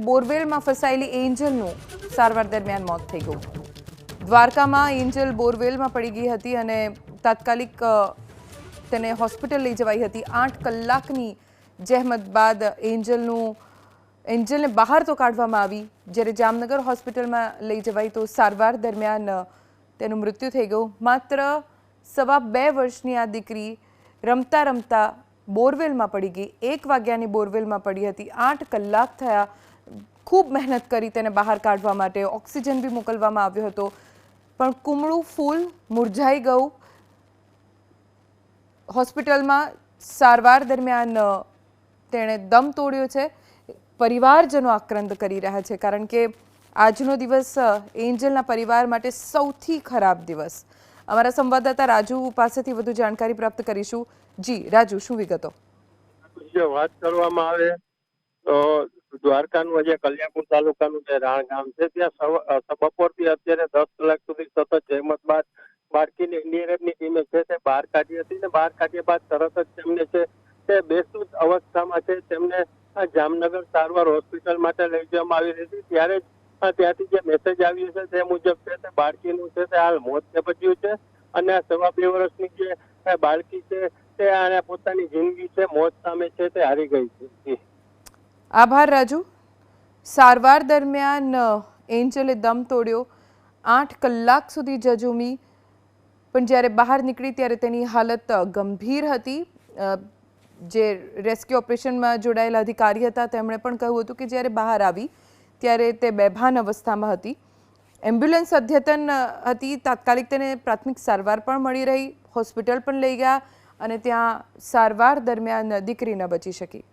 બોરવેલમાં ફસાયેલી એન્જલનું સારવાર દરમિયાન મોત થઈ ગયું। દ્વારકામાં એન્જલ બોરવેલમાં પડી ગઈ હતી અને તાત્કાલિક તેને હોસ્પિટલ લઈ જવાઈ હતી। 8 કલાકની જહેમત બાદ એન્જલને બહાર તો કાઢવામાં આવી, જ્યારે જામનગર હોસ્પિટલમાં લઈ જવાઈ તો સારવાર દરમિયાન તેનું મૃત્યુ થઈ ગયું। માત્ર 2.25 વર્ષની આ દીકરી રમતા રમતા બોરવેલમાં પડી ગઈ। 1 વાગ્યાની બોરવેલમાં પડી હતી। 8 કલાક થયા, ખૂબ મહેનત કરી તેને બહાર કાઢવા માટે, ઓક્સિજન બી મોકલવામાં આવ્યો હતો, પણ કુમળું ફૂલ મુરઝાઈ ગયું। હોસ્પિટલમાં સારવાર દરમિયાન તેણે દમ તોડ્યો છે। પરિવારજનો આક્રંદ કરી રહ્યા છે, કારણ કે આજનો દિવસ એન્જલના પરિવાર માટે સૌથી ખરાબ દિવસ। અમારા સંવાદદાતા રાજુ પાસેથી વધુ જાણકારી પ્રાપ્ત કરીશું। જી રાજુ, શું વિગતો? જો વાત કરવામાં આવે તો દ્વારકાનું જે કલ્યાણપુર તાલુકાનું જે રાણ ગામ છે, ત્યાં બપોરથી અત્યારે 10 કલાક સુધી સતત જહેમત બાદ બાળકીની એનડીઆરએફની ટીમે છે તે બહાર કાઢી હતી ને બહાર કાઢ્યા બાદ તરત જ તેમને છે તે બેસુધ અવસ્થામાં છે તેમને જામનગર સારવાર હોસ્પિટલ માટે લઈ જવામાં આવી હતી। ત્યારે જ ત્યાંથી જે મેસેજ આવ્યો છે તે મુજબ છે તે બાળકીનું છે તે હાલ મોત નીપજ્યું છે અને આ 2.25 વર્ષની જે બાળકી છે તે આને પોતાની જિંદગી છે મોત સામે છે તે હારી ગઈ છે। આભાર રાજુ। સારવાર દરમિયાન એન્જલે દમ તોડ્યો, 8 કલાક સુધી જજુમી, પણ જ્યારે બહાર નીકળી ત્યારે તેની હાલત ગંભીર હતી। જે રેસ્ક્યુ ઓપરેશનમાં જોડાયેલા અધિકારી હતા તેમણે પણ કહ્યું હતું કે જ્યારે બહાર આવી ત્યારે તે બેભાન અવસ્થામાં હતી। એમ્બ્યુલન્સ અદ્યતન હતી, તાત્કાલિક તેને પ્રાથમિક સારવાર પણ મળી રહી, હોસ્પિટલ પણ લઈ ગયા અને ત્યાં સારવાર દરમિયાન દીકરી ન બચી શકી।